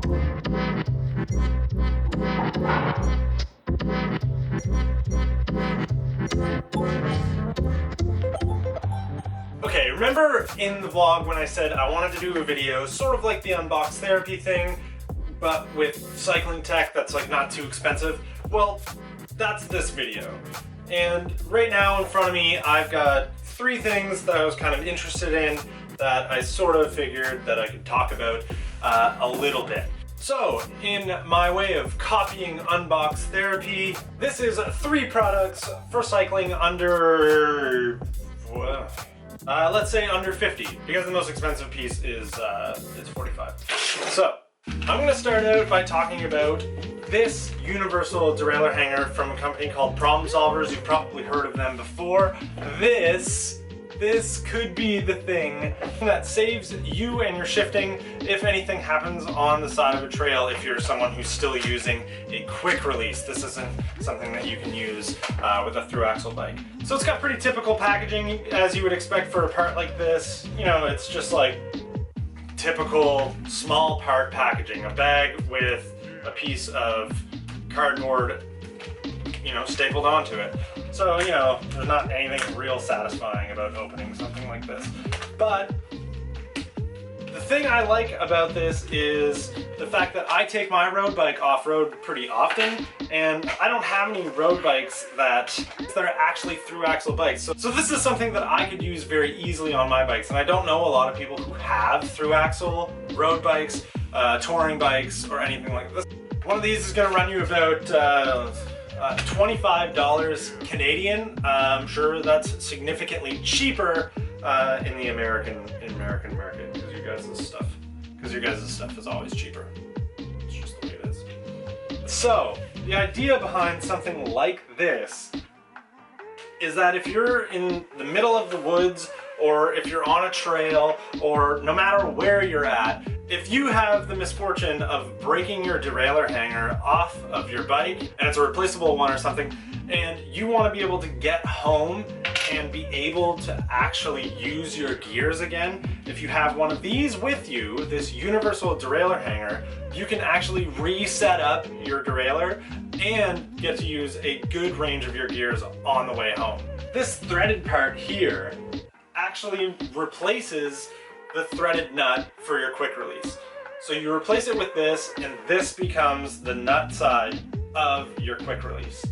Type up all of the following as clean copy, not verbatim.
Okay, remember in the vlog when I said I wanted to do a video, sort of like the unbox therapy thing, but with cycling tech that's like not too expensive? Well, that's this video. And right now in front of me, I've got 3 things that I was kind of interested in that I sort of figured that I could talk about a little bit. So, in my way of copying unbox therapy, this is 3 products for cycling under, let's say under 50, because the most expensive piece is 45. So, I'm gonna start out by talking about this universal derailleur hanger from a company called Problem Solvers. You've probably heard of them before. This could be the thing that saves you and your shifting if anything happens on the side of a trail if you're someone who's still using a quick release. This isn't something that you can use with a through axle bike. So it's got pretty typical packaging as you would expect for a part like this. You know, it's just like typical small part packaging. A bag with a piece of cardboard, you know, stapled onto it. So, you know, there's not anything real satisfying about opening something like this. But the thing I like about this is the fact that I take my road bike off-road pretty often, and I don't have any road bikes that are actually through axle bikes. So this is something that I could use very easily on my bikes, and I don't know a lot of people who have through axle road bikes, touring bikes, or anything like this. One of these is going to run you about $25 Canadian. I'm sure that's significantly cheaper in the American market, because your guys' stuff is always cheaper. It's just the way it is. So the idea behind something like this is that if you're in the middle of the woods, or if you're on a trail, or no matter where you're at, if you have the misfortune of breaking your derailleur hanger off of your bike, and it's a replaceable one or something, and you want to be able to get home and be able to actually use your gears again, if you have one of these with you, this universal derailleur hanger, you can actually reset up your derailleur and get to use a good range of your gears on the way home. This threaded part here actually replaces the threaded nut for your quick release. So you replace it with this, and this becomes the nut side of your quick release.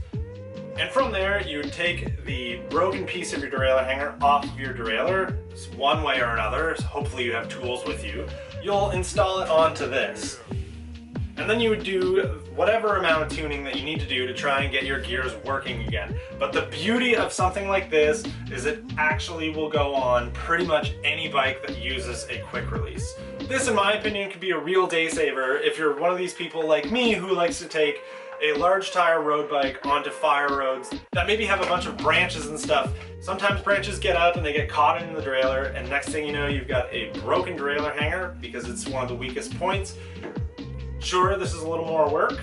And from there, you would take the broken piece of your derailleur hanger off of your derailleur, one way or another. So hopefully you have tools with you. You'll install it onto this. And then you would do whatever amount of tuning that you need to do to try and get your gears working again. But the beauty of something like this is it actually will go on pretty much any bike that uses a quick release. This, in my opinion, could be a real day saver if you're one of these people like me who likes to take a large tire road bike onto fire roads that maybe have a bunch of branches and stuff. Sometimes branches get up and they get caught in the derailleur, and next thing you know, you've got a broken derailleur hanger because it's one of the weakest points. Sure, this is a little more work,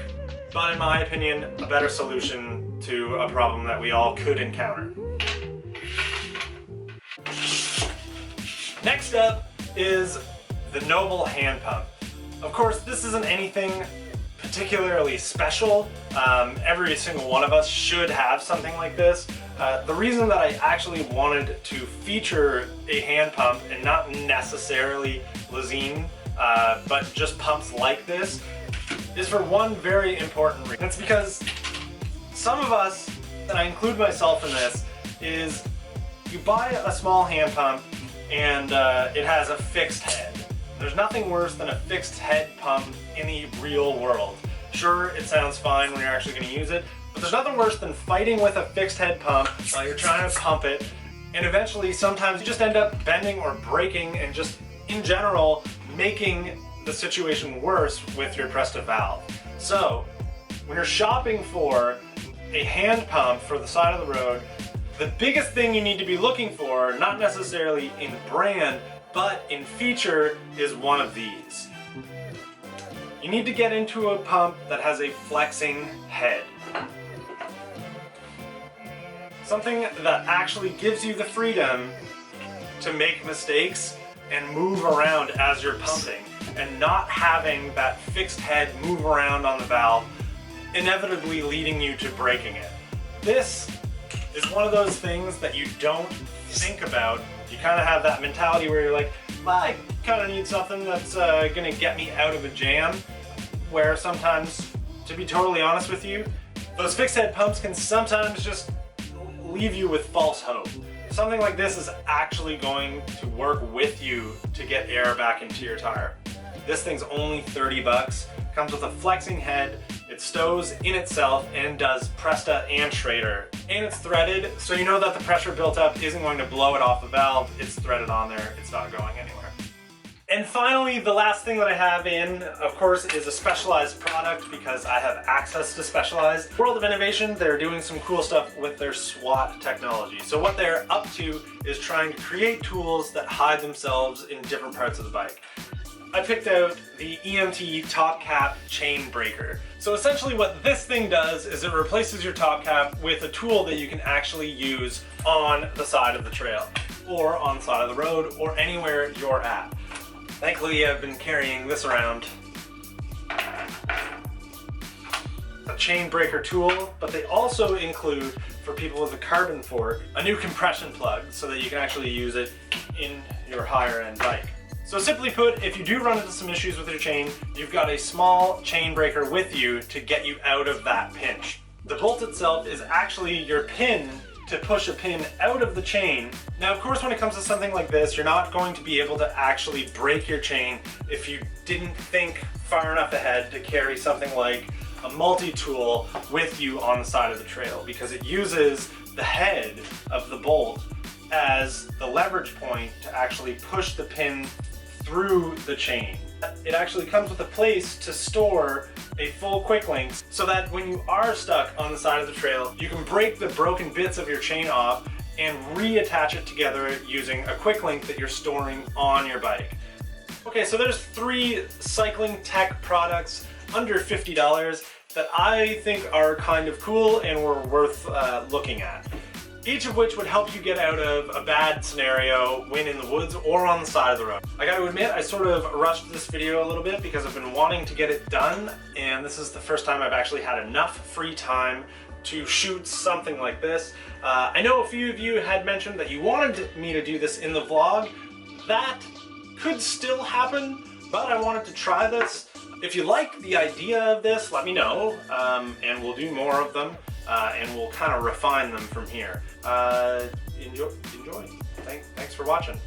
but in my opinion, a better solution to a problem that we all could encounter. Next up is the Noble hand pump. Of course, this isn't anything particularly special. Every single one of us should have something like this. The reason that I actually wanted to feature a hand pump and not necessarily Lezine, but just pumps like this, is for one very important reason. It's because some of us, and I include myself in this, is you buy a small hand pump and it has a fixed head. There's nothing worse than a fixed head pump in the real world. Sure, it sounds fine when you're actually going to use it, but there's nothing worse than fighting with a fixed head pump while you're trying to pump it, and eventually sometimes you just end up bending or breaking and just, in general, making the situation worse with your Presta valve. So, when you're shopping for a hand pump for the side of the road, the biggest thing you need to be looking for, not necessarily in brand, but in feature, is one of these. You need to get into a pump that has a flexing head. Something that actually gives you the freedom to make mistakes and move around as you're pumping. and not having that fixed head move around on the valve, inevitably leading you to breaking it. This is one of those things that you don't think about. You kind of have that mentality where you're like, well, I kind of need something that's gonna get me out of a jam, where sometimes, to be totally honest with you, those fixed head pumps can sometimes just leave you with false hope. Something like this is actually going to work with you to get air back into your tire. This thing's only 30 bucks, comes with a flexing head, it stows in itself and does Presta and Schrader. And it's threaded, so you know that the pressure built up isn't going to blow it off the valve. It's threaded on there, it's not going anywhere. And finally, the last thing that I have in, of course, is a Specialized product because I have access to Specialized. World of Innovation, they're doing some cool stuff with their SWAT technology. So what they're up to is trying to create tools that hide themselves in different parts of the bike. I picked out the EMT Top Cap Chain Breaker. So essentially what this thing does is it replaces your top cap with a tool that you can actually use on the side of the trail, or on the side of the road, or anywhere you're at. Thankfully, I've been carrying this around. A chain breaker tool, but they also include, for people with a carbon fork, a new compression plug so that you can actually use it in your higher end bike. So simply put, if you do run into some issues with your chain, you've got a small chain breaker with you to get you out of that pinch. The bolt itself is actually your pin to push a pin out of the chain. Now, of course, when it comes to something like this, you're not going to be able to actually break your chain if you didn't think far enough ahead to carry something like a multi-tool with you on the side of the trail, because it uses the head of the bolt as the leverage point to actually push the pin through the chain. It actually comes with a place to store a full quick link so that when you are stuck on the side of the trail, you can break the broken bits of your chain off and reattach it together using a quick link that you're storing on your bike. Okay, so there's 3 cycling tech products under $50 that I think are kind of cool and were worth looking at. Each of which would help you get out of a bad scenario when in the woods or on the side of the road. I gotta admit, I sort of rushed this video a little bit because I've been wanting to get it done, and this is the first time I've actually had enough free time to shoot something like this. I know a few of you had mentioned that you wanted me to do this in the vlog. That could still happen, but I wanted to try this. If you like the idea of this, let me know, and we'll do more of them. And we'll kind of refine them from here. Enjoy. Thanks for watching.